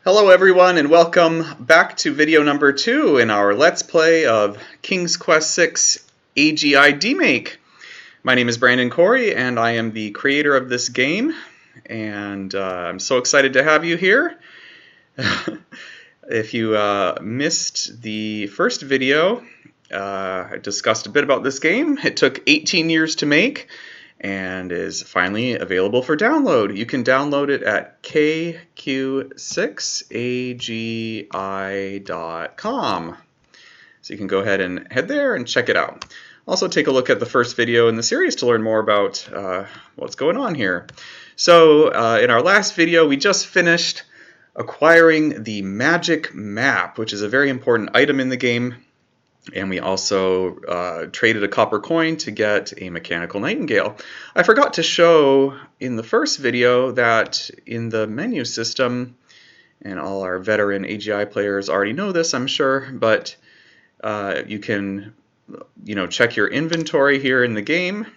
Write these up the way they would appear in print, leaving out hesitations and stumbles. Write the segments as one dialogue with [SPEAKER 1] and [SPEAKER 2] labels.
[SPEAKER 1] Hello everyone and welcome back to video number 2 in our Let's Play of King's Quest 6 AGI Demake. My name is Brandon Corey and I am the creator of this game, and I'm so excited to have you here. If you missed the first video, I discussed a bit about this game. It took 18 years to make and is finally available for download. You can download it at KQ6AGI.com. So you can go ahead and head there and check it out. Also take a look at the first video in the series to learn more about what's going on here. So in our last video we just finished acquiring the magic map, which is a very important item in the game. And we also traded a copper coin to get a mechanical nightingale. I forgot to show in the first video that in the menu system, and all our veteran AGI players already know this, I'm sure, but you can check your inventory here in the game.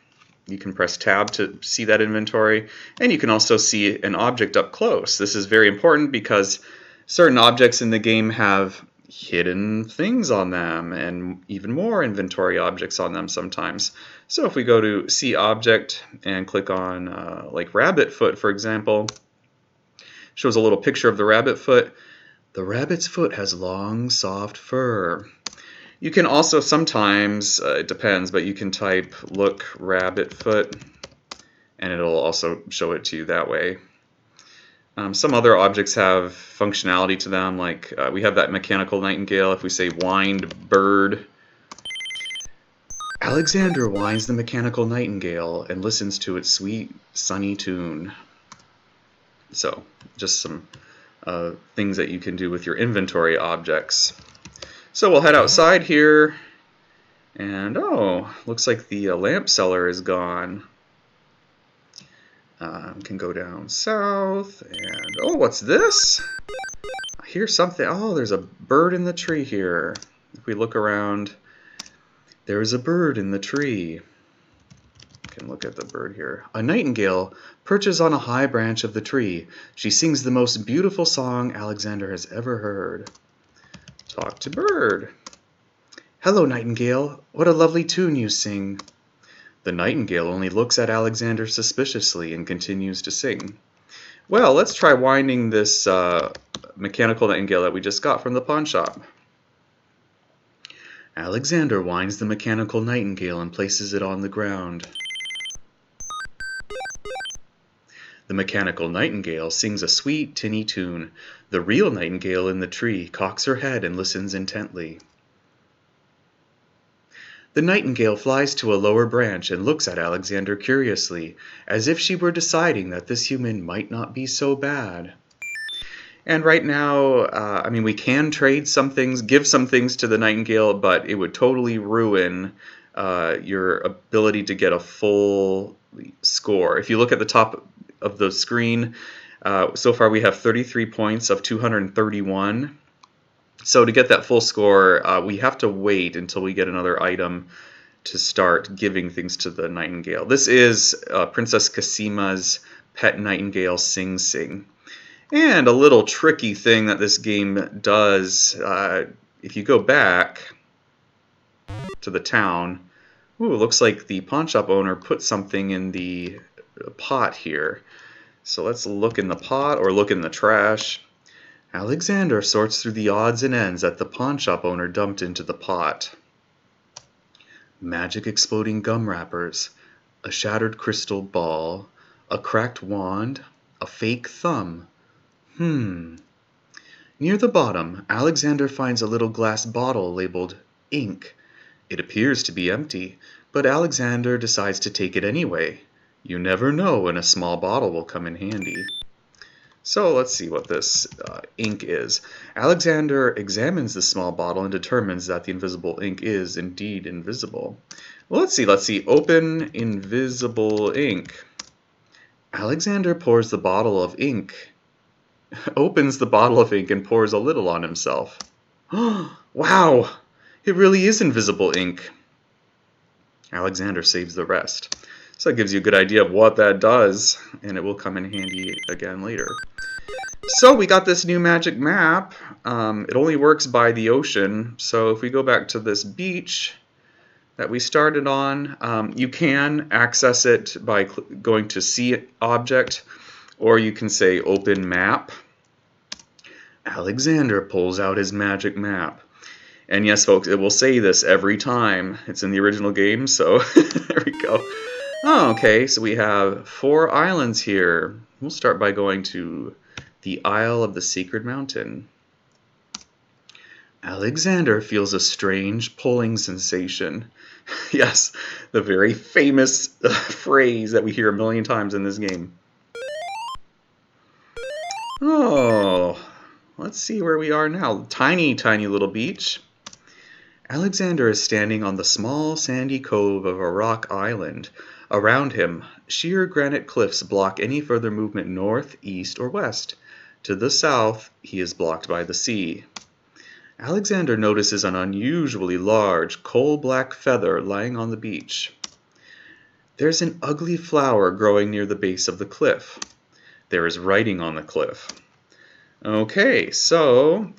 [SPEAKER 1] You can press tab to see that inventory, and you can also see an object up close. This is very important because certain objects in the game have hidden things on them and even more inventory objects on them sometimes. So if we go to see object and click on like rabbit foot, for example, shows a little picture of the rabbit foot. The rabbit's foot has long soft fur. You can also sometimes, it depends, but you can type look rabbit foot and it'll also show it to you that way. Some other objects have functionality to them, like we have that mechanical nightingale. If we say whined bird, Alexander winds the mechanical nightingale and listens to its sweet, sunny tune. So, just some things that you can do with your inventory objects. So we'll head outside here, and oh, looks like the lamp seller is gone. Can go down south, and oh, what's this? I hear something. Oh, there's a bird in the tree here. If we look around, there is a bird in the tree. We can look at the bird here. A nightingale perches on a high branch of the tree. She sings the most beautiful song Alexander has ever heard. Talk to bird. Hello, nightingale. What a lovely tune you sing. The nightingale only looks at Alexander suspiciously and continues to sing. Well, let's try winding this mechanical nightingale that we just got from the pawn shop. Alexander winds the mechanical nightingale and places it on the ground. The mechanical nightingale sings a sweet, tinny tune. The real nightingale in the tree cocks her head and listens intently. The nightingale flies to a lower branch and looks at Alexander curiously, as if she were deciding that this human might not be so bad. And right now, I mean, we can trade some things, give some things to the nightingale, but it would totally ruin your ability to get a full score. If you look at the top of the screen, so far we have 33 points of 231. So to get that full score, we have to wait until we get another item to start giving things to the nightingale. This is Princess Casima's pet nightingale, Sing Sing. And a little tricky thing that this game does, if you go back to the town, ooh, it looks like the pawn shop owner put something in the pot here. So let's look in the pot or look in the trash. Alexander sorts through the odds and ends that the pawn shop owner dumped into the pot. Magic exploding gum wrappers, a shattered crystal ball, a cracked wand, a fake thumb. Near the bottom, Alexander finds a little glass bottle labeled ink. It appears to be empty, but Alexander decides to take it anyway. You never know when a small bottle will come in handy. So let's see what this ink is. Alexander examines the small bottle and determines that the invisible ink is indeed invisible. Well, let's see. Open invisible ink. Alexander pours the bottle of ink. Opens the bottle of ink and pours a little on himself. Wow! It really is invisible ink. Alexander saves the rest. So that gives you a good idea of what that does, and it will come in handy again later. So we got this new magic map. It only works by the ocean. So if we go back to this beach that we started on, you can access it by going to See Object, or you can say Open Map. Alexander pulls out his magic map. And yes, folks, it will say this every time. It's in the original game, so there we go. Oh, okay, so we have 4 islands here. We'll start by going to the Isle of the Sacred Mountain. Alexander feels a strange pulling sensation. Yes, the very famous phrase that we hear a million times in this game. Oh, let's see where we are now. Tiny, tiny little beach. Alexander is standing on the small sandy cove of a rock island. Around him, sheer granite cliffs block any further movement north, east, or west. To the south, he is blocked by the sea. Alexander notices an unusually large, coal-black feather lying on the beach. There's an ugly flower growing near the base of the cliff. There is writing on the cliff. Okay, so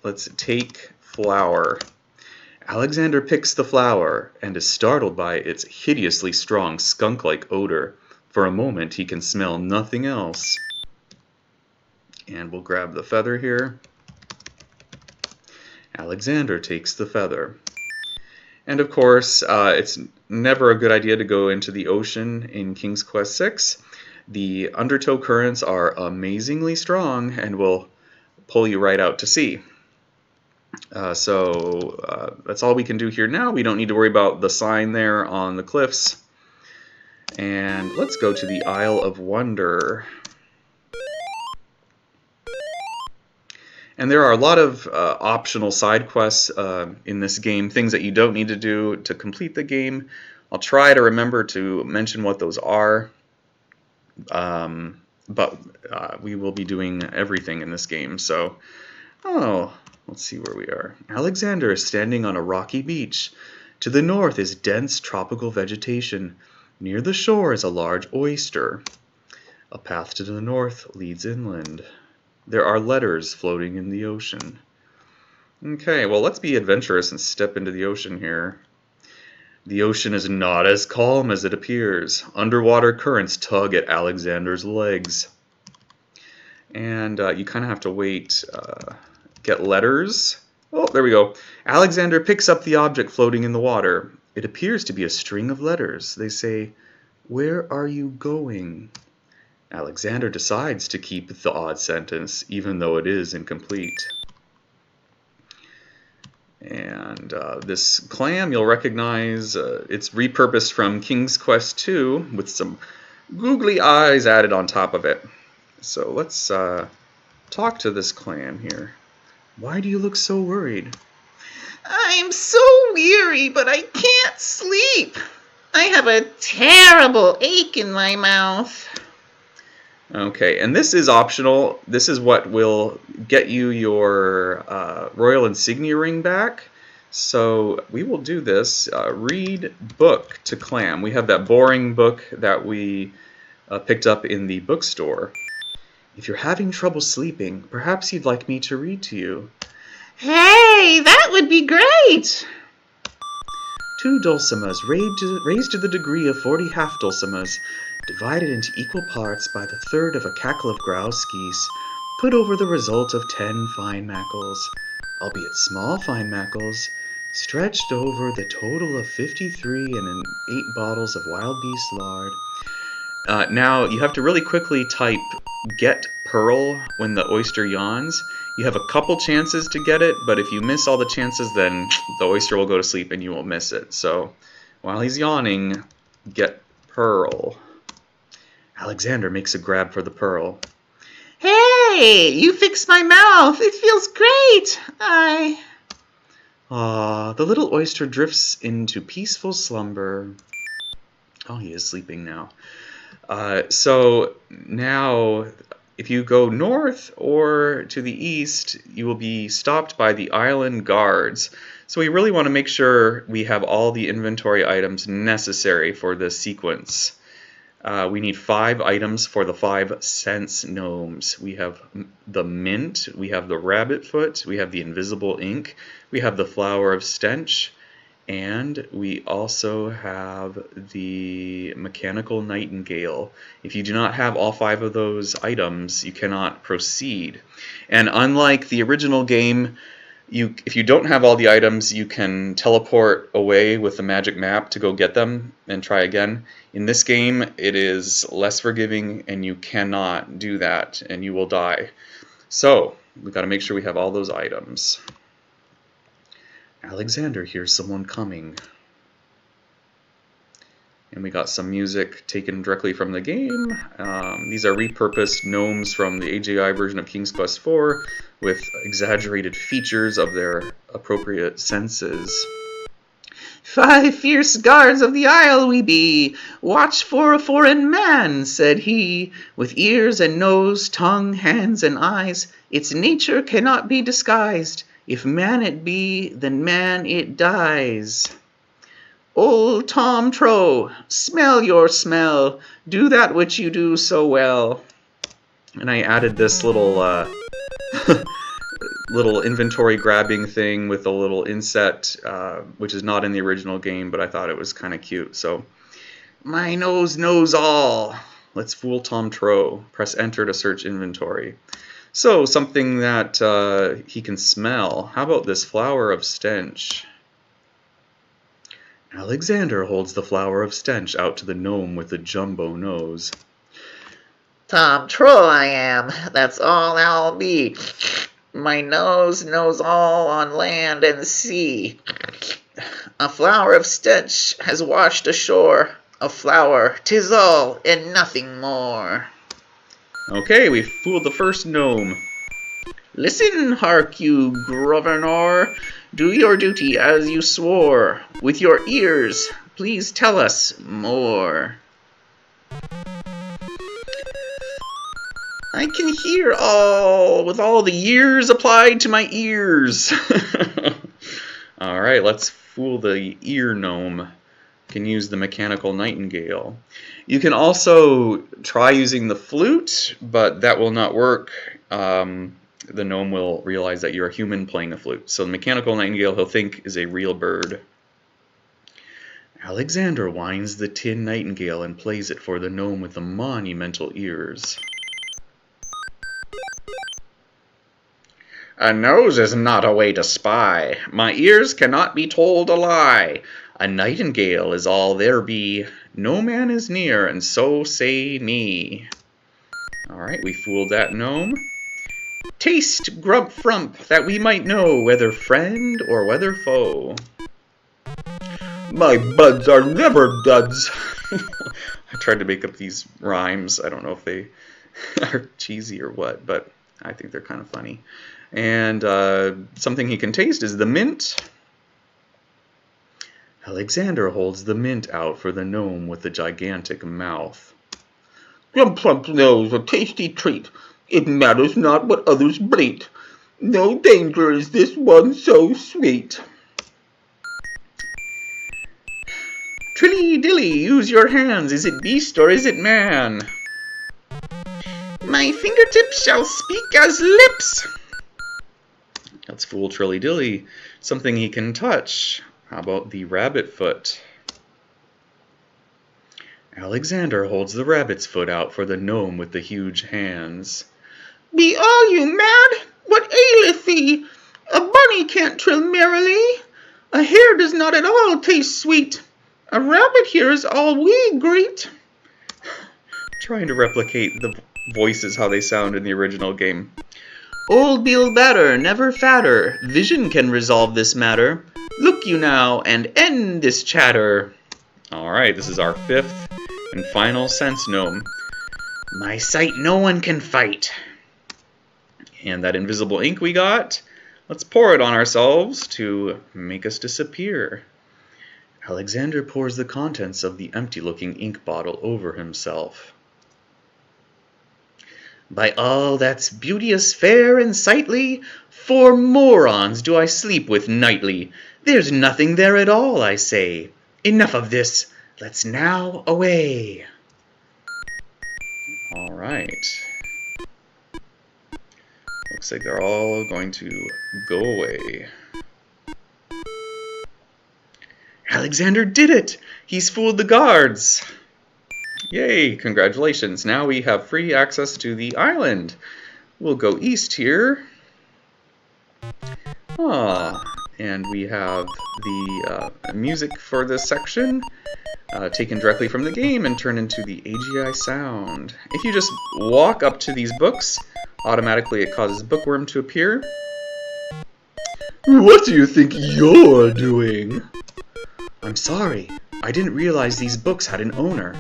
[SPEAKER 1] let's take flower. Alexander picks the flower and is startled by its hideously strong skunk-like odor. For a moment, he can smell nothing else. And we'll grab the feather here. Alexander takes the feather. And of course, it's never a good idea to go into the ocean in King's Quest VI. The undertow currents are amazingly strong and will pull you right out to sea. So that's all we can do here now. We don't need to worry about the sign there on the cliffs. And let's go to the Isle of Wonder. And there are a lot of optional side quests in this game, things that you don't need to do to complete the game. I'll try to remember to mention what those are, but we will be doing everything in this game. So, let's see where we are. Alexander is standing on a rocky beach. To the north is dense tropical vegetation. Near the shore is a large oyster. A path to the north leads inland. There are letters floating in the ocean. Okay, well, let's be adventurous and step into the ocean here. The ocean is not as calm as it appears. Underwater currents tug at Alexander's legs. And you kind of have to wait, get letters. Oh, there we go. Alexander picks up the object floating in the water. It appears to be a string of letters. They say, "Where are you going?" Alexander decides to keep the odd sentence, even though it is incomplete. And this clam, you'll recognize, it's repurposed from King's Quest II with some googly eyes added on top of it. So let's talk to this clam here. Why do you look so worried?
[SPEAKER 2] I'm so weary, but I can't sleep. I have a terrible ache in my mouth.
[SPEAKER 1] Okay, and this is optional. This is what will get you your royal insignia ring back. So we will do this. Read book to clam. We have that boring book that we picked up in the bookstore. If you're having trouble sleeping, perhaps you'd like me to read to you.
[SPEAKER 2] Hey, that would be great.
[SPEAKER 1] 2 dulcimas raised to the degree of 40 half dulcimas, divided into equal parts by the third of a cackle of grouse geese, put over the result of 10 fine mackles, albeit small fine mackles, stretched over the total of 53 and 8 bottles of wild beast lard. Now, you have to really quickly type "get pearl" when the oyster yawns. You have a couple chances to get it, but if you miss all the chances, then the oyster will go to sleep and you won't miss it. So, while he's yawning, get pearl. Alexander makes a grab for the pearl.
[SPEAKER 2] Hey, you fixed my mouth. It feels great.
[SPEAKER 1] The little oyster drifts into peaceful slumber. Oh, he is sleeping now. So now, if you go north or to the east, you will be stopped by the island guards. So we really want to make sure we have all the inventory items necessary for this sequence. We need 5 items for the 5 sense gnomes. We have the mint, we have the rabbit foot, we have the invisible ink, we have the flower of stench, and we also have the mechanical nightingale. If you do not have all 5 of those items, you cannot proceed. And unlike the original game, if you don't have all the items, you can teleport away with the magic map to go get them and try again. In this game, it is less forgiving, and you cannot do that, and you will die. So, we've got to make sure we have all those items. Alexander hears someone coming. And we got some music taken directly from the game. These are repurposed gnomes from the AGI version of King's Quest IV with exaggerated features of their appropriate senses.
[SPEAKER 2] 5 fierce guards of the isle we be, watch for a foreign man, said he, with ears and nose, tongue, hands, and eyes. Its nature cannot be disguised. If man it be, then man it dies. Old Tom Tro, smell your smell, do that which you do so well.
[SPEAKER 1] And I added this little little inventory grabbing thing with a little inset, which is not in the original game, but I thought it was kind of cute. So, my nose knows all. Let's fool Tom Tro. Press enter to search inventory. So, something that he can smell. How about this flower of stench? Alexander holds the flower of stench out to the gnome with the jumbo nose.
[SPEAKER 2] Tom Tro I am, that's all I'll be. My nose knows all on land and sea. A flower of stench has washed ashore. A flower, 'tis all and nothing more.
[SPEAKER 1] Okay, we fooled the first gnome.
[SPEAKER 2] Listen, hark you, Governor. Do your duty as you swore. With your ears, please tell us more. I can hear all with all the years applied to my ears.
[SPEAKER 1] Alright, let's fool the ear gnome. You can use the mechanical nightingale. You can also try using the flute, but that will not work. The gnome will realize that you're a human playing a flute. So the mechanical nightingale he'll think is a real bird. Alexander winds the tin nightingale and plays it for the gnome with the monumental ears.
[SPEAKER 2] A nose is not a way to spy. My ears cannot be told a lie.
[SPEAKER 1] A nightingale is all there be. No man is near, and so say me. Alright, we fooled that gnome. Taste, grump, frump, that we might know whether friend or whether foe.
[SPEAKER 2] My buds are never duds.
[SPEAKER 1] I tried to make up these rhymes. I don't know if they are cheesy or what, but I think they're kind of funny. And something he can taste is the mint. Alexander holds the mint out for the gnome with the gigantic mouth.
[SPEAKER 2] Glump plump nose, a tasty treat. It matters not what others bleat. No danger is this one so sweet.
[SPEAKER 1] Trilly dilly, use your hands. Is it beast or is it man?
[SPEAKER 2] My fingertips shall speak as lips.
[SPEAKER 1] Let's fool Trilly dilly. Something he can touch. How about the rabbit foot? Alexander holds the rabbit's foot out for the gnome with the huge hands.
[SPEAKER 2] Be all you mad? What aileth thee? A bunny can't trill merrily. A hare does not at all taste sweet. A rabbit here is all we greet.
[SPEAKER 1] Trying to replicate the voices how they sound in the original game.
[SPEAKER 2] Old Bill Batter, never fatter. Vision can resolve this matter. Look you now and end this chatter.
[SPEAKER 1] Alright, this is our 5th and final sense gnome.
[SPEAKER 2] My sight no one can fight.
[SPEAKER 1] And that invisible ink we got, let's pour it on ourselves to make us disappear. Alexander pours the contents of the empty-looking ink bottle over himself.
[SPEAKER 2] By all that's beauteous, fair, and sightly, 4 morons do I sleep with nightly. There's nothing there at all, I say. Enough of this, let's now away.
[SPEAKER 1] All right. Looks like they're all going to go away. Alexander did it! He's fooled the guards! Yay, congratulations. Now we have free access to the island. We'll go east here. And we have the music for this section taken directly from the game and turned into the AGI sound. If you just walk up to these books, automatically it causes Bookworm to appear. What do you think you're doing? I'm sorry. I didn't realize these books had an owner.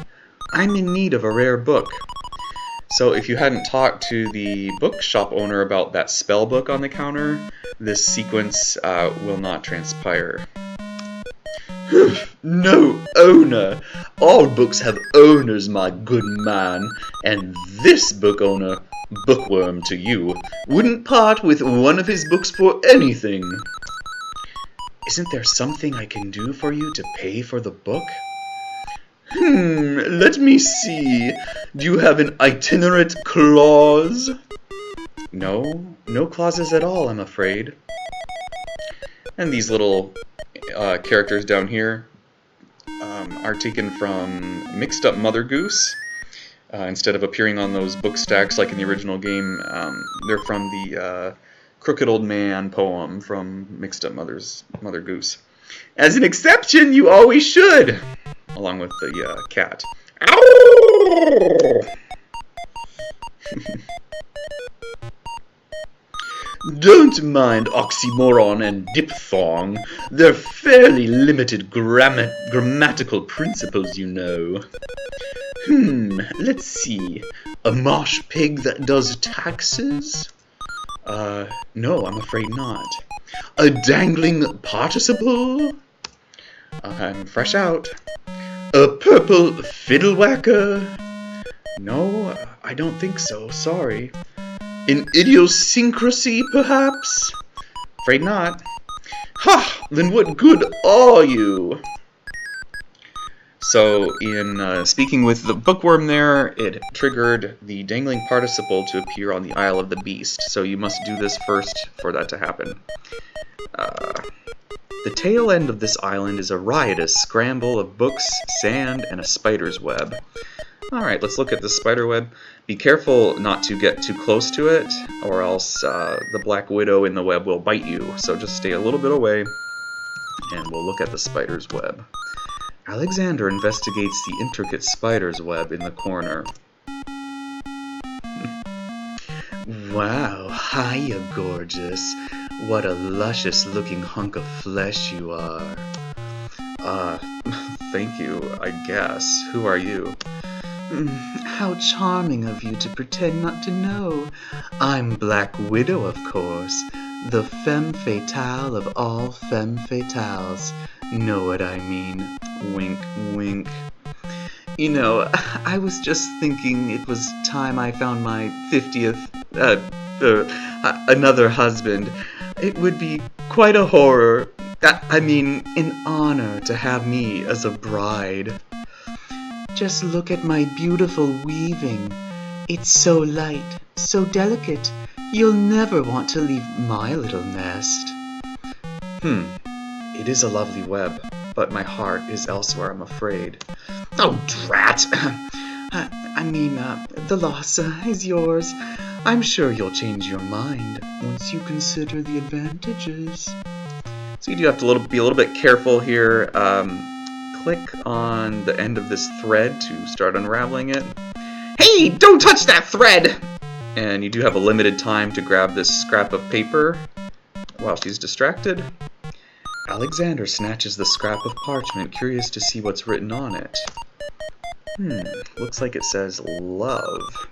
[SPEAKER 1] I'm in need of a rare book. So if you hadn't talked to the bookshop owner about that spell book on the counter, this sequence will not transpire. No owner. All books have owners, my good man. And this book owner, Bookworm to you, wouldn't part with one of his books for anything. Isn't there something I can do for you to pay for the book? Let me see. Do you have an itinerant clause? No, no clauses at all, I'm afraid. And these little characters down here are taken from Mixed Up Mother Goose. Instead of appearing on those book stacks like in the original game, they're from the Crooked Old Man poem from Mixed Up Mother Goose. As an exception, you always should! Along with the cat. Ow! Don't mind oxymoron and diphthong. They're fairly limited grammatical principles, you know. Let's see. A marsh pig that does taxes? No, I'm afraid not. A dangling participle? I'm fresh out. A purple fiddle whacker? No, I don't think so, sorry. An idiosyncrasy, perhaps? Afraid not. Ha! Then what good are you? So, in speaking with the bookworm there, it triggered the dangling participle to appear on the Isle of the Beast. So you must do this first for that to happen. The tail end of this island is a riotous scramble of books, sand, and a spider's web. Alright, let's look at the spider web. Be careful not to get too close to it, or else the Black Widow in the web will bite you. So just stay a little bit away, and we'll look at the spider's web. Alexander investigates the intricate spider's web in the corner. Wow, hiya, gorgeous. What a luscious-looking hunk of flesh you are. Thank you, I guess. Who are you? How charming of you to pretend not to know. I'm Black Widow, of course. The femme fatale of all femme fatales. Know what I mean? Wink, wink. You know, I was just thinking it was time I found my 50th, another husband. It would be quite a horror, I mean, an honor to have me as a bride. Just look at my beautiful weaving. It's so light, so delicate, you'll never want to leave my little nest. It is a lovely web, but my heart is elsewhere, I'm afraid. Oh, drat! The loss is yours. I'm sure you'll change your mind once you consider the advantages. So you do have to be a little bit careful here. Click on the end of this thread to start unraveling it. Hey, don't touch that thread! And you do have a limited time to grab this scrap of paper while she's distracted. Alexander snatches the scrap of parchment, curious to see what's written on it. Looks like it says love.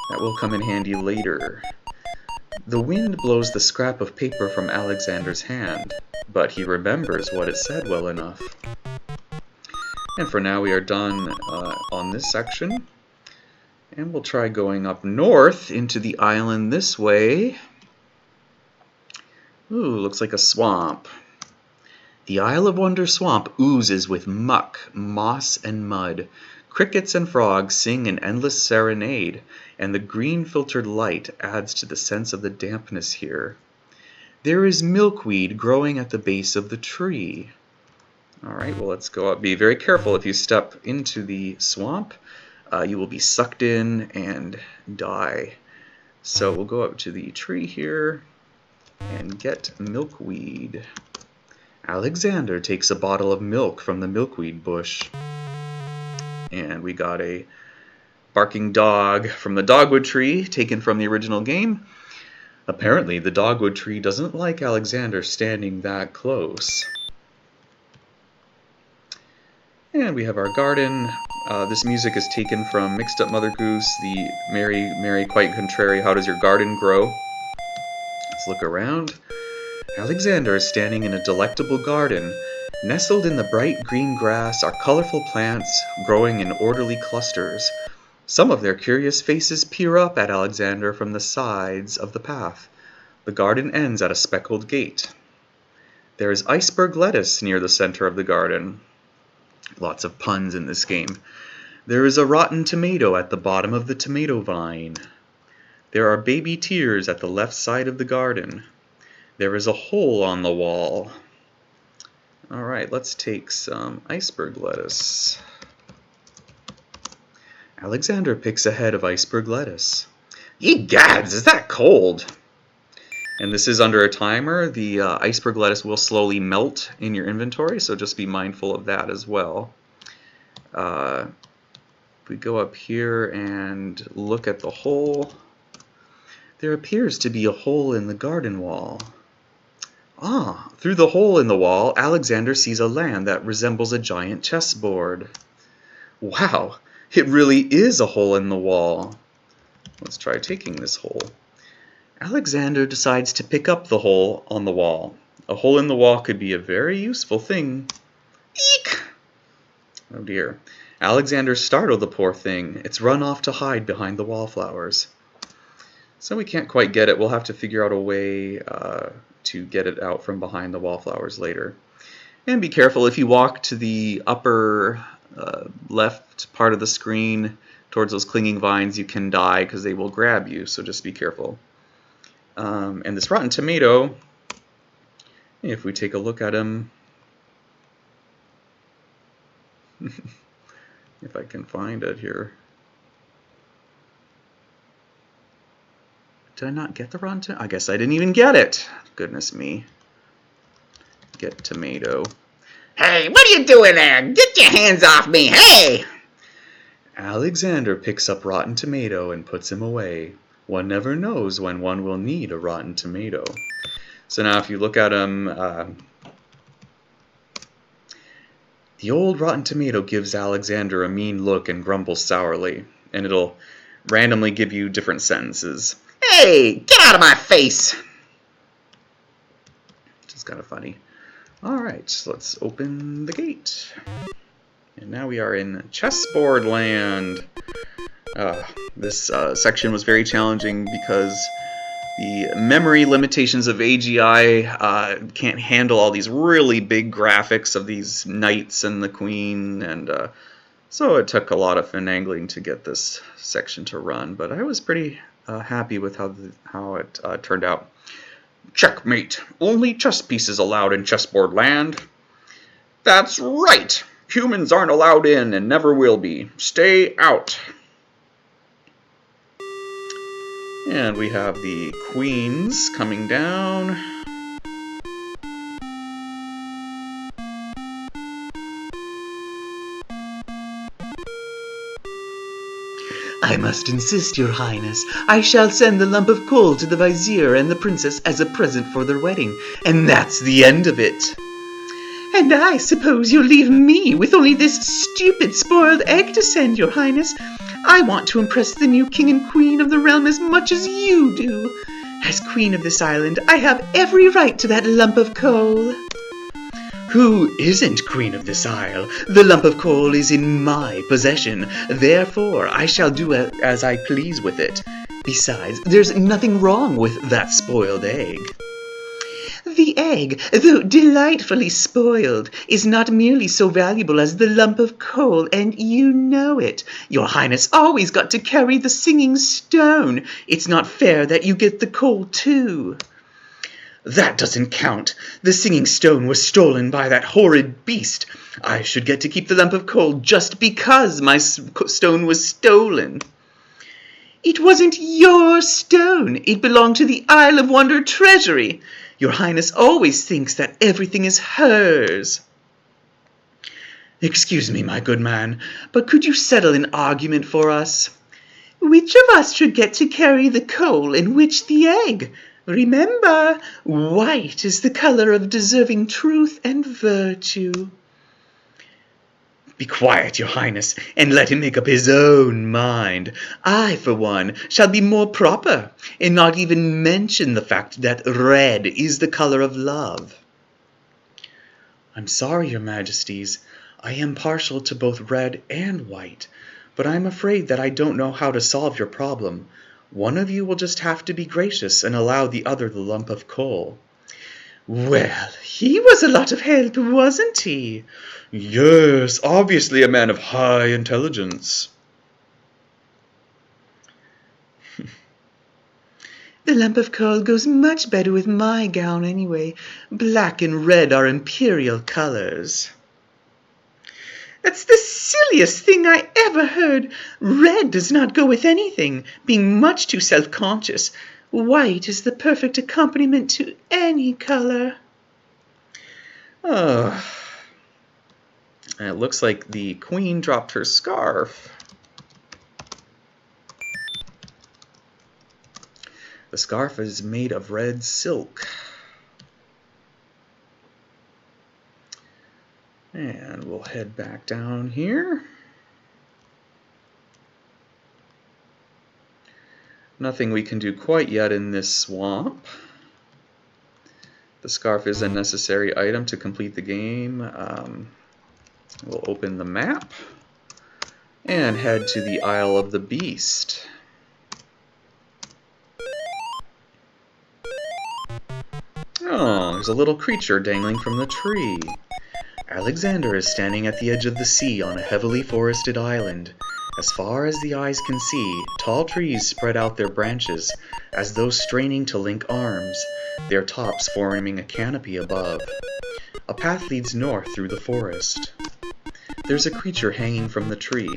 [SPEAKER 1] That will come in handy later. The wind blows the scrap of paper from Alexander's hand, but he remembers what it said well enough. And for now we are done on this section. And we'll try going up north into the island this way. Ooh, looks like a swamp. The Isle of Wonder swamp oozes with muck, moss, and mud. Crickets and frogs sing an endless serenade, and the green filtered light adds to the sense of the dampness here. There is milkweed growing at the base of the tree. Alright, well, let's go up. Be very careful if you step into the swamp. You will be sucked in and die. So we'll go up to the tree here and get milkweed. Alexander takes a bottle of milk from the milkweed bush. And we got a barking dog from the dogwood tree, taken from the original game. Apparently, the dogwood tree doesn't like Alexander standing that close. And we have our garden. This music is taken from Mixed Up Mother Goose, the Merry, Merry, Quite Contrary, How Does Your Garden Grow? Let's look around. Alexander is standing in a delectable garden. Nestled in the bright green grass are colorful plants growing in orderly clusters. Some of their curious faces peer up at Alexander from the sides of the path. The garden ends at a speckled gate. There is iceberg lettuce near the center of the garden. Lots of puns in this game. There is a rotten tomato at the bottom of the tomato vine. There are baby tears at the left side of the garden. There is a hole on the wall. Alright, let's take some iceberg lettuce. Alexander picks a head of iceberg lettuce. Ye gads, is that cold? And this is under a timer. The iceberg lettuce will slowly melt in your inventory, so just be mindful of that as well. If we go up here and look at the hole, there appears to be a hole in the garden wall. Ah, through the hole in the wall, Alexander sees a land that resembles a giant chessboard. Wow, it really is a hole in the wall. Let's try taking this hole. Alexander decides to pick up the hole on the wall. A hole in the wall could be a very useful thing. Eek! Oh dear. Alexander startled the poor thing. It's run off to hide behind the wallflowers. So we can't quite get it. We'll have to figure out a way to get it out from behind the wallflowers later. And be careful, if you walk to the upper left part of the screen towards those clinging vines, you can die because they will grab you, so just be careful. And this rotten tomato, if we take a look at him, if I can find it here. Did I not get the rotten tomato? I guess I didn't even get it. Goodness me. Get tomato.
[SPEAKER 2] Hey, what are you doing there? Get your hands off me, hey!
[SPEAKER 1] Alexander picks up rotten tomato and puts him away. One never knows when one will need a rotten tomato. So now if you look at him, the old rotten tomato gives Alexander a mean look and grumbles sourly, and it'll randomly give you different sentences.
[SPEAKER 2] Hey, get out of my face!
[SPEAKER 1] Which is kind of funny. Alright, so let's open the gate. And now we are in chessboard land. This section was very challenging because the memory limitations of AGI can't handle all these really big graphics of these knights and the queen, and so it took a lot of finagling to get this section to run, but I was pretty happy with how it turned out. Checkmate. Only chess pieces allowed in chessboard land. That's right. Humans aren't allowed in and never will be. Stay out. And we have the queens coming down.
[SPEAKER 2] I must insist, Your Highness. I shall send the lump of coal to the vizier and the princess as a present for their wedding, and that's the end of it. And I suppose you'll leave me with only this stupid spoiled egg to send, Your Highness. I want to impress the new king and queen of the realm as much as you do. As queen of this island, I have every right to that lump of coal. Who isn't queen of this isle? The lump of coal is in my possession. Therefore, I shall do as I please with it. Besides, there's nothing wrong with that spoiled egg. The egg, though delightfully spoiled, is not nearly so valuable as the lump of coal, and you know it. Your Highness always got to carry the singing stone. It's not fair that you get the coal too. That doesn't count. The singing stone was stolen by that horrid beast. I should get to keep the lump of coal just because my stone was stolen. It wasn't your stone. It belonged to the Isle of Wonder treasury. Your Highness always thinks that everything is hers. Excuse me, my good man, but could you settle an argument for us? Which of us should get to carry the coal and which the egg? Remember, white is the color of deserving truth and virtue. Be quiet, your Highness, and let him make up his own mind. I, for one, shall be more proper, and not even mention the fact that red is the color of love. I'm sorry, your Majesties. I am partial to both red and white, but I'm afraid that I don't know how to solve your problem. One of you will just have to be gracious and allow the other the lump of coal. Well, he was a lot of help, wasn't he? Yes, obviously a man of high intelligence. The lump of coal goes much better with my gown anyway. Black and red are imperial colors. That's the silliest thing I ever heard. Red does not go with anything, being much too self-conscious. White is the perfect accompaniment to any color. Oh. And it looks like the queen dropped her scarf. The scarf is made of red silk. And we'll head back down here. Nothing we can do quite yet in this swamp. The scarf is a necessary item to complete the game. We'll open the map and head to the Isle of the Beast. Oh, there's a little creature dangling from the tree. Alexander is standing at the edge of the sea on a heavily forested island. As far as the eyes can see, tall trees spread out their branches, as though straining to link arms, their tops forming a canopy above. A path leads north through the forest. There's a creature hanging from the tree.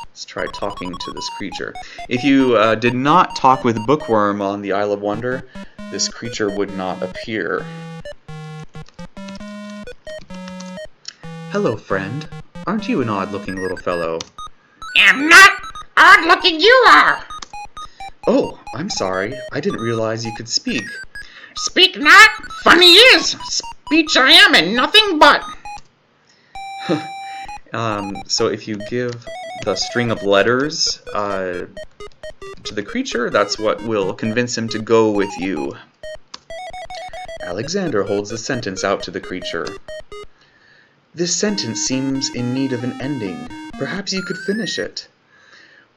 [SPEAKER 2] Let's try talking to this creature. If you did not talk with Bookworm on the Isle of Wonder, this creature would not appear. Hello, friend. Aren't you an odd-looking little fellow?
[SPEAKER 3] I'm not odd-looking, you are.
[SPEAKER 2] Oh, I'm sorry. I didn't realize you could speak.
[SPEAKER 3] Speak not, funny is. Speech I am and nothing but.
[SPEAKER 2] So if you give the string of letters to the creature, that's what will convince him to go with you. Alexander holds the sentence out to the creature. This sentence seems in need of an ending. Perhaps you could finish it.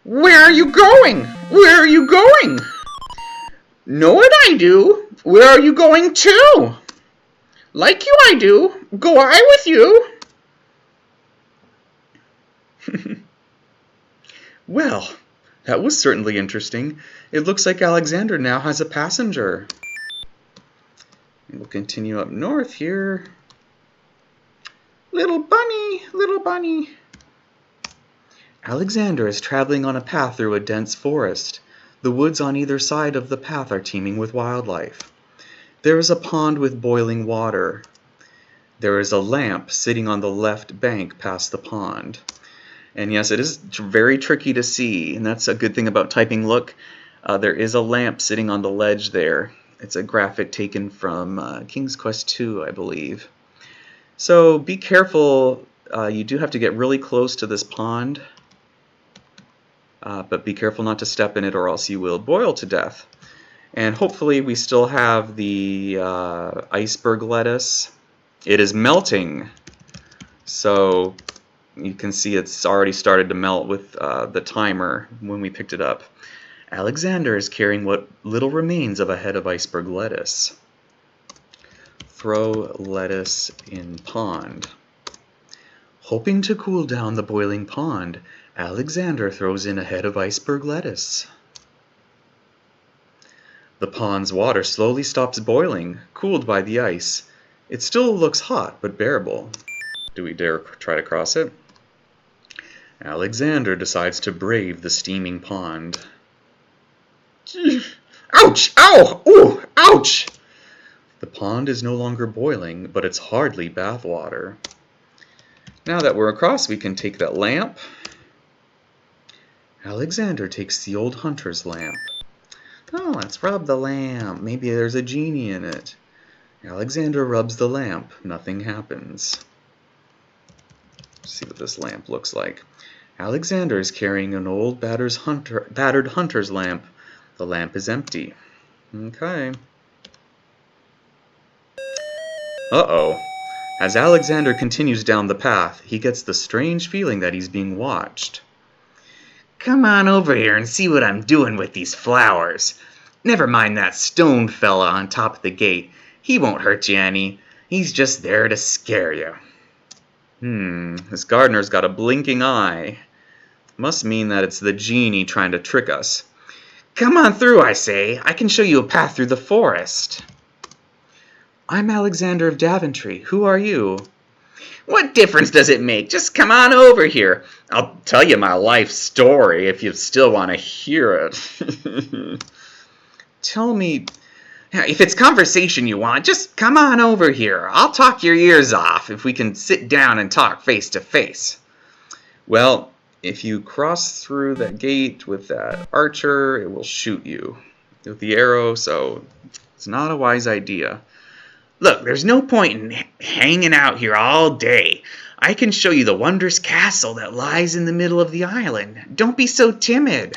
[SPEAKER 3] Where are you going? Where are you going? Know what I do? Where are you going to? Like you I do. Go I with you.
[SPEAKER 2] Well, that was certainly interesting. It looks like Alexander now has a passenger. We'll continue up north here. Little bunny, little bunny. Alexander is traveling on a path through a dense forest. The woods on either side of the path are teeming with wildlife. There is a pond with boiling water. There is a lamp sitting on the left bank past the pond. And yes, it is very tricky to see, and that's a good thing about typing look. There is a lamp sitting on the ledge there. It's a graphic taken from King's Quest II, I believe. So be careful. You do have to get really close to this pond, but be careful not to step in it or else you will boil to death. And hopefully we still have the iceberg lettuce. It is melting, so you can see it's already started to melt with the timer when we picked it up. Alexander is carrying what little remains of a head of iceberg lettuce.
[SPEAKER 1] Throw lettuce in pond. Hoping to cool down the boiling pond, Alexander throws in a head of iceberg lettuce. The pond's water slowly stops boiling, cooled by the ice. It still looks hot, but bearable. Do we dare try to cross it? Alexander decides to brave the steaming pond.
[SPEAKER 3] Ouch! Ow! Ooh! Ouch!
[SPEAKER 1] The pond is no longer boiling, but it's hardly bath water. Now that we're across, we can take that lamp. Alexander takes the old hunter's lamp. Oh, let's rub the lamp. Maybe there's a genie in it. Alexander rubs the lamp. Nothing happens. Let's see what this lamp looks like. Alexander is carrying an old battered hunter's lamp. The lamp is empty. Okay. Uh-oh. As Alexander continues down the path, he gets the strange feeling that he's being watched.
[SPEAKER 2] Come on over here and see what I'm doing with these flowers. Never mind that stone fella on top of the gate. He won't hurt you any. He's just there to scare you.
[SPEAKER 1] This gardener's got a blinking eye. Must mean that it's the genie trying to trick us.
[SPEAKER 2] Come on through, I say. I can show you a path through the forest.
[SPEAKER 1] I'm Alexander of Daventry. Who are you?
[SPEAKER 2] What difference does it make? Just come on over here. I'll tell you my life story if you still want to hear it.
[SPEAKER 1] Tell me,
[SPEAKER 2] if it's conversation you want, just come on over here. I'll talk your ears off if we can sit down and talk face to face.
[SPEAKER 1] Well, if you cross through that gate with that archer, it will shoot you with the arrow, so it's not a wise idea.
[SPEAKER 2] Look, there's no point in hanging out here all day. I can show you the wondrous castle that lies in the middle of the island. Don't be so timid.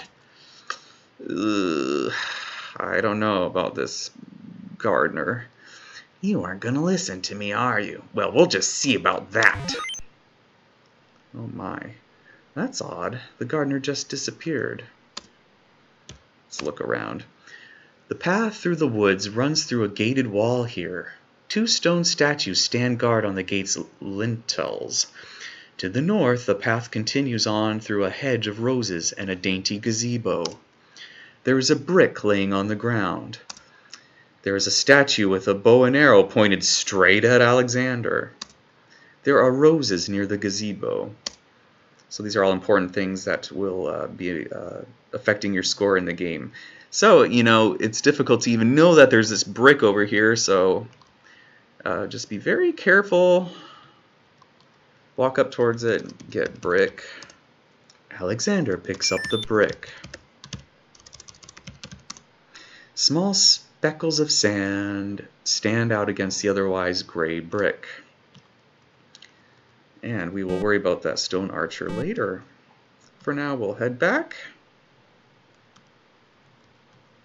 [SPEAKER 1] I don't know about this gardener.
[SPEAKER 2] You aren't going to listen to me, are you? Well, we'll just see about that.
[SPEAKER 1] Oh my. That's odd. The gardener just disappeared. Let's look around. The path through the woods runs through a gated wall here. 2 stone statues stand guard on the gate's lintels. To the north, the path continues on through a hedge of roses and a dainty gazebo. There is a brick laying on the ground. There is a statue with a bow and arrow pointed straight at Alexander. There are roses near the gazebo. So these are all important things that will be affecting your score in the game. So, it's difficult to even know that there's this brick over here, so just be very careful. Walk up towards it, get brick. Alexander picks up the brick. Small speckles of sand stand out against the otherwise gray brick. And we will worry about that stone archer later. For now, we'll head back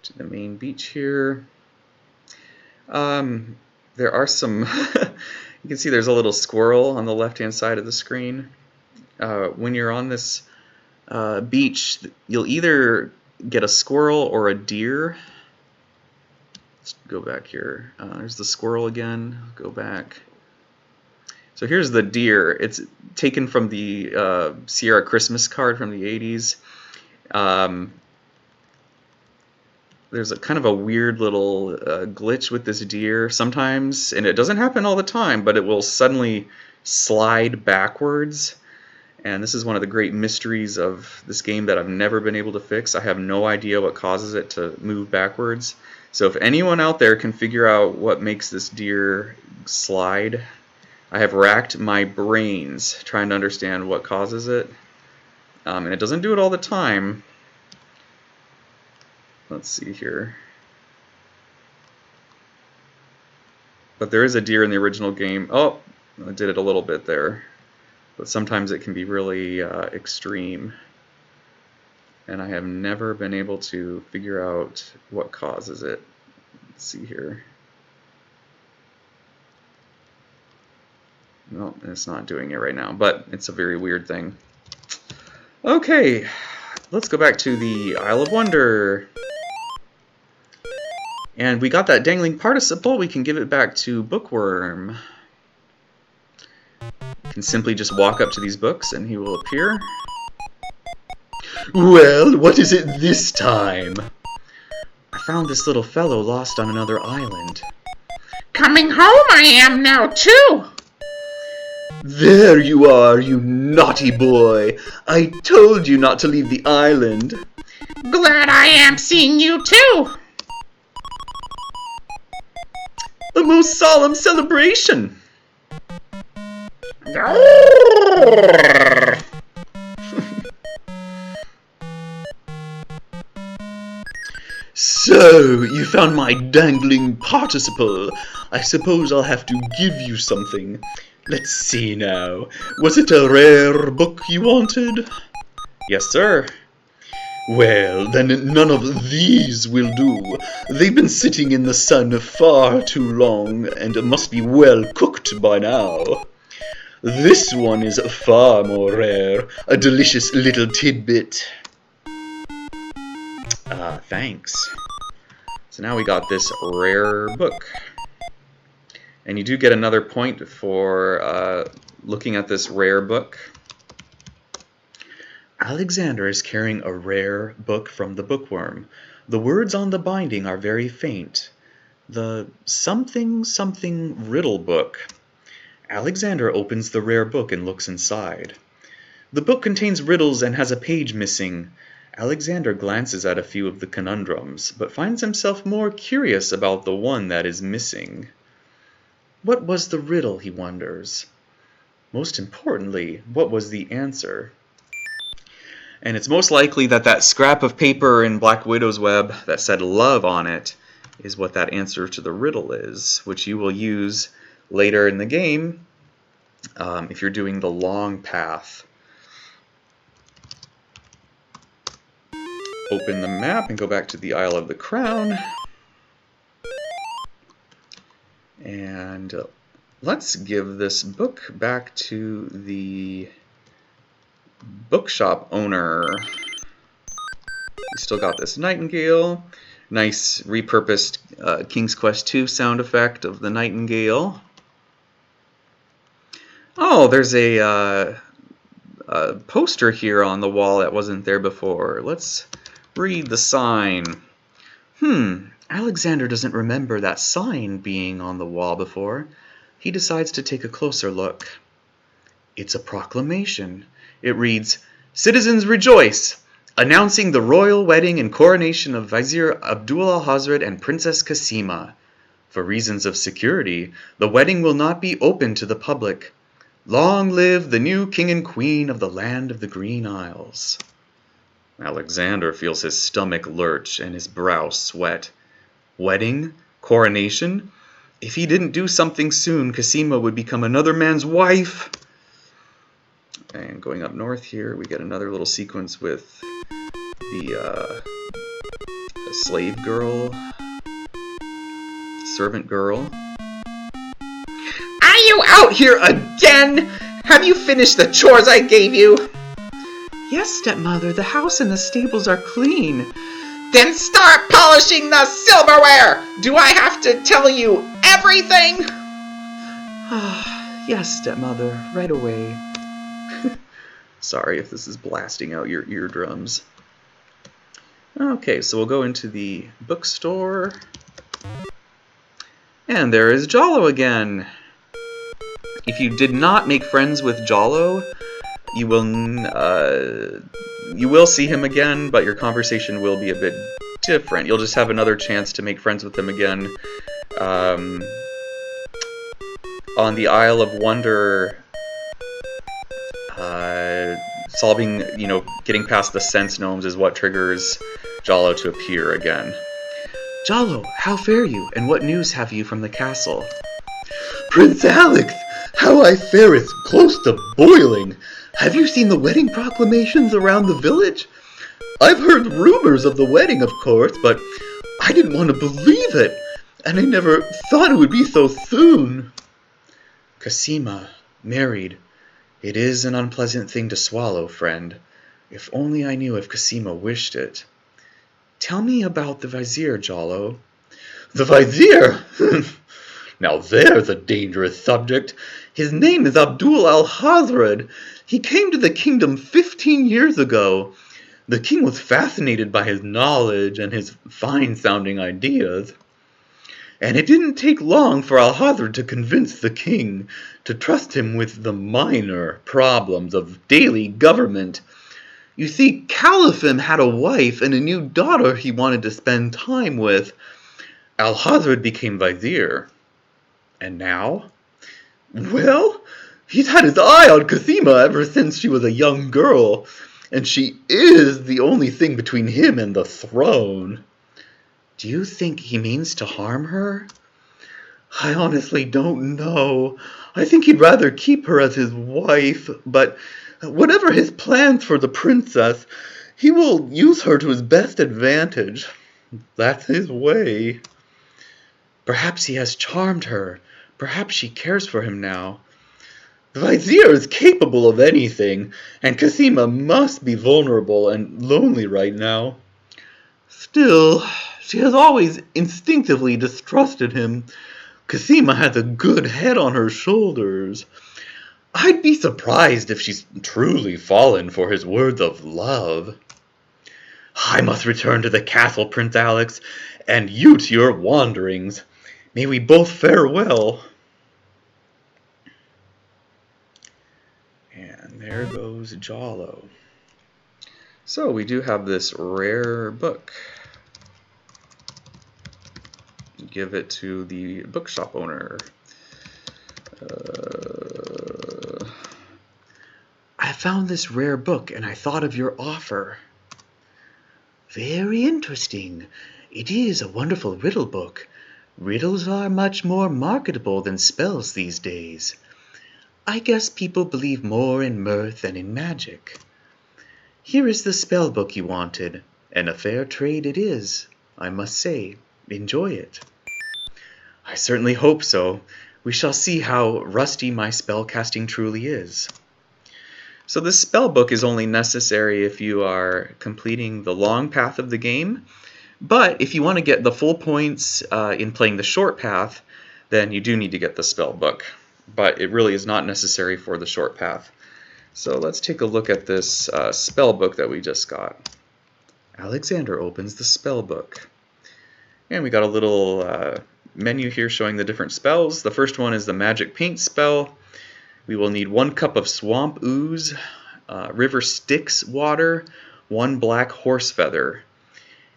[SPEAKER 1] to the main beach here. There are some, you can see there's a little squirrel on the left-hand side of the screen. When you're on this beach, you'll either get a squirrel or a deer. Let's go back here. There's the squirrel again. Go back. So here's the deer. It's taken from the Sierra Christmas card from the 80s. There's a kind of a weird little glitch with this deer sometimes, and it doesn't happen all the time, but it will suddenly slide backwards. And this is one of the great mysteries of this game that I've never been able to fix. I have no idea what causes it to move backwards. So if anyone out there can figure out what makes this deer slide, I have racked my brains trying to understand what causes it. And it doesn't do it all the time. Let's see here. But there is a deer in the original game. Oh, I did it a little bit there. But sometimes it can be really extreme. And I have never been able to figure out what causes it. Let's see here. No, it's not doing it right now, but it's a very weird thing. Okay, let's go back to the Isle of Wonder. And we got that dangling participle. We can give it back to Bookworm. You can simply just walk up to these books and he will appear.
[SPEAKER 3] Well, what is it this time?
[SPEAKER 1] I found this little fellow lost on another island.
[SPEAKER 2] Coming home I am now, too.
[SPEAKER 3] There you are, you naughty boy. I told you not to leave the island.
[SPEAKER 2] Glad I am seeing you, too.
[SPEAKER 3] A most solemn celebration. So, you found my dangling participle. I suppose I'll have to give you something. Let's see now. Was it a rare book you wanted?
[SPEAKER 1] Yes, sir.
[SPEAKER 3] Well, then none of these will do. They've been sitting in the sun far too long and must be well cooked by now. This one is far more rare, a delicious little tidbit.
[SPEAKER 1] Thanks. So now we got this rare book. And you do get another point for looking at this rare book. Alexander is carrying a rare book from the Bookworm. The words on the binding are very faint. The something something riddle book. Alexander opens the rare book and looks inside. The book contains riddles and has a page missing. Alexander glances at a few of the conundrums, but finds himself more curious about the one that is missing. What was the riddle, he wonders? Most importantly, what was the answer? And it's most likely that that scrap of paper in Black Widow's web that said love on it is what that answer to the riddle is, which you will use later in the game if you're doing the long path. Open the map and go back to the Isle of the Crown. And let's give this book back to the bookshop owner. We still got this nightingale. Nice repurposed King's Quest II sound effect of the nightingale. Oh, there's a poster here on the wall that wasn't there before. Let's read the sign. Alexander doesn't remember that sign being on the wall before. He decides to take a closer look. It's a proclamation. It reads, "Citizens rejoice! Announcing the royal wedding and coronation of Vizier Abdullah Hazred and Princess Kasima. For reasons of security, the wedding will not be open to the public. Long live the new king and queen of the land of the Green Isles." Alexander feels his stomach lurch and his brow sweat. Wedding? Coronation? If he didn't do something soon, Kasima would become another man's wife. And going up north here, we get another little sequence with the slave girl, servant girl.
[SPEAKER 2] Are you out here again? Have you finished the chores I gave you?
[SPEAKER 3] Yes, stepmother, the house and the stables are clean.
[SPEAKER 2] Then start polishing the silverware! Do I have to tell you everything?
[SPEAKER 3] Yes, stepmother, right away.
[SPEAKER 1] Sorry if this is blasting out your eardrums. Okay, so we'll go into the bookstore. And there is Jollo again. If you did not make friends with Jollo, you will see him again, but your conversation will be a bit different. You'll just have another chance to make friends with him again on the Isle of Wonder. Solving, getting past the sense gnomes is what triggers Jollo to appear again. Jollo, how fare you, and what news have you from the castle?
[SPEAKER 3] Prince Alex, how I fareth close to boiling. Have you seen the wedding proclamations around the village? I've heard rumors of the wedding, of course, but I didn't want to believe it, and I never thought it would be so soon.
[SPEAKER 1] Kasima, married. It is an unpleasant thing to swallow, friend. If only I knew if Kasima wished it. Tell me about the Vizier, Jollo.
[SPEAKER 3] The Vizier! Now there's a dangerous subject. His name is Abdul al-Hazred. He came to the kingdom 15 years ago. The king was fascinated by his knowledge and his fine-sounding ideas. And it didn't take long for al-Hazred to convince the king to trust him with the minor problems of daily government. You see, Caliphim had a wife and a new daughter he wanted to spend time with. Al-Hazred became vizier. And now? Well, he's had his eye on Cosima ever since she was a young girl, and she is the only thing between him and the throne.
[SPEAKER 2] Do you think he means to harm her?
[SPEAKER 3] I honestly don't know. I think he'd rather keep her as his wife, but whatever his plans for the princess, he will use her to his best advantage. That's his way.
[SPEAKER 2] Perhaps he has charmed her. Perhaps she cares for him now.
[SPEAKER 3] The vizier is capable of anything, and Cosima must be vulnerable and lonely right now. Still, she has always instinctively distrusted him. Cosima has a good head on her shoulders. I'd be surprised if she's truly fallen for his words of love. I must return to the castle, Prince Alex, and you to your wanderings. May we both fare well.
[SPEAKER 1] And there goes Jollo. So we do have this rare book. Give it to the bookshop owner.
[SPEAKER 2] I found this rare book and I thought of your offer. Very interesting. It is a wonderful riddle book. Riddles are much more marketable than spells these days. I guess people believe more in mirth than in magic. Here is the spell book you wanted, and a fair trade it is, I must say. Enjoy it. I certainly hope so. We shall see how rusty my spellcasting truly is.
[SPEAKER 1] So this spell book is only necessary if you are completing the long path of the game, but if you want to get the full points in playing the short path, then you do need to get the spell book. But it really is not necessary for the short path. So let's take a look at this spell book that we just got. Alexander opens the spell book. And we got a little menu here showing the different spells. The first one is the magic paint spell. We will need 1 cup of swamp ooze, river Styx water, 1 black horse feather.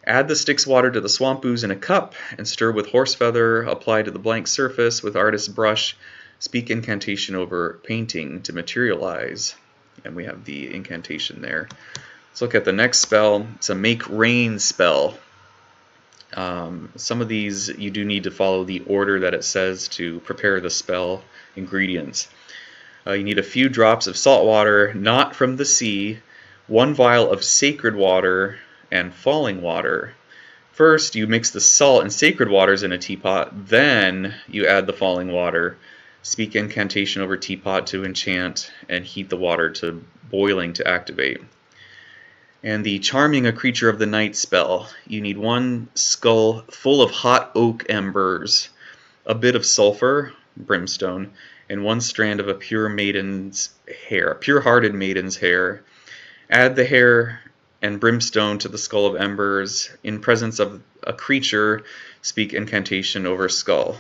[SPEAKER 1] Add the Styx water to the swamp ooze in a cup and stir with horse feather. Apply to the blank surface with artist's brush. Speak incantation over painting to materialize. And we have the incantation there. Let's look at the next spell. It's a make rain spell. Some of these you do need to follow the order that it says to prepare the spell ingredients. You need a few drops of salt water, not from the sea, 1 vial of sacred water, and falling water. First, you mix the salt and sacred waters in a teapot, then you add the falling water. Speak incantation over teapot to enchant, and heat the water to boiling to activate. And the charming a creature of the night spell. You need 1 skull full of hot oak embers, a bit of sulfur, brimstone, and 1 strand of a pure maiden's hair, pure-hearted maiden's hair. Add the hair and brimstone to the skull of embers. In presence of a creature, speak incantation over skull.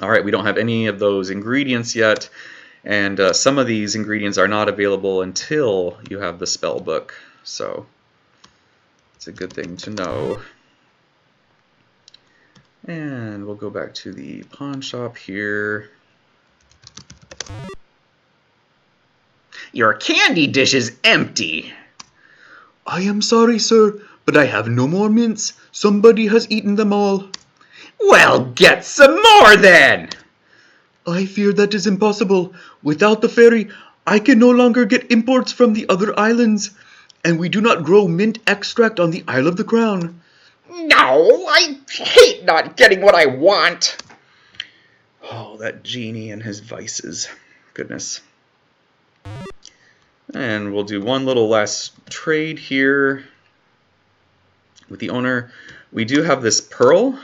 [SPEAKER 1] Alright, we don't have any of those ingredients yet, and some of these ingredients are not available until you have the spell book, so it's a good thing to know. And we'll go back to the pawn shop here.
[SPEAKER 2] Your candy dish is empty.
[SPEAKER 3] I am sorry, sir, but I have no more mints. Somebody has eaten them all.
[SPEAKER 2] Well, get some more then!
[SPEAKER 3] I fear that is impossible. Without the ferry, I can no longer get imports from the other islands, and we do not grow mint extract on the Isle of the Crown.
[SPEAKER 2] No, I hate not getting what I want.
[SPEAKER 1] Oh, that genie and his vices. Goodness. And we'll do one little last trade here with the owner. We do have this pearl.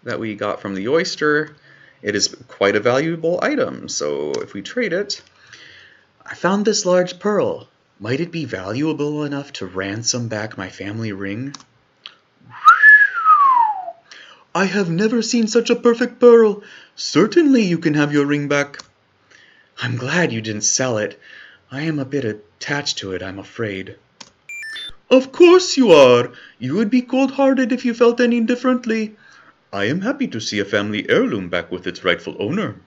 [SPEAKER 1] that we got from the oyster, it is quite a valuable item. So if we trade it, I found this large pearl. Might it be valuable enough to ransom back my family ring?
[SPEAKER 3] I have never seen such a perfect pearl. Certainly you can have your ring back.
[SPEAKER 1] I'm glad you didn't sell it. I am a bit attached to it, I'm afraid.
[SPEAKER 3] Of course you are. You would be cold-hearted if you felt any differently. I am happy to see a family heirloom back with its rightful owner.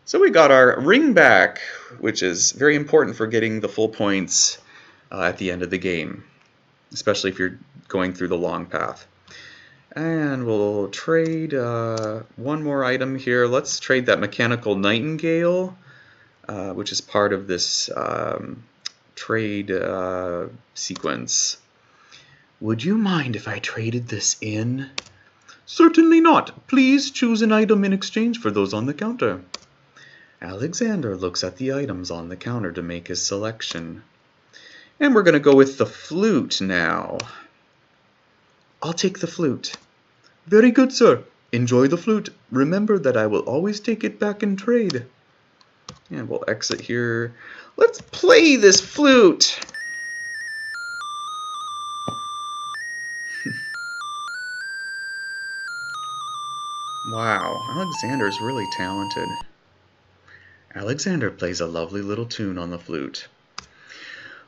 [SPEAKER 1] So we got our ring back, which is very important for getting the full points at the end of the game, especially if you're going through the long path. And we'll trade one more item here. Let's trade that mechanical nightingale, which is part of this trade sequence.
[SPEAKER 2] Would you mind if I traded this in?
[SPEAKER 3] Certainly not. Please choose an item in exchange for those on the counter.
[SPEAKER 1] Alexander looks at the items on the counter to make his selection. And we're going to go with the flute now.
[SPEAKER 2] I'll take the flute.
[SPEAKER 3] Very good, sir. Enjoy the flute. Remember that I will always take it back in trade.
[SPEAKER 1] And we'll exit here. Let's play this flute. Wow, Alexander's really talented. Alexander plays a lovely little tune on the flute.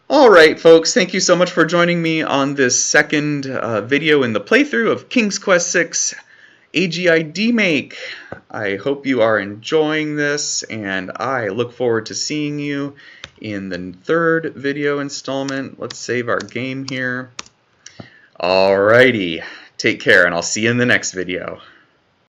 [SPEAKER 1] Alright folks, thank you so much for joining me on this second video in the playthrough of King's Quest VI AGI Demake. I hope you are enjoying this, and I look forward to seeing you in the third video installment. Let's save our game here. Alrighty, take care, and I'll see you in the next video.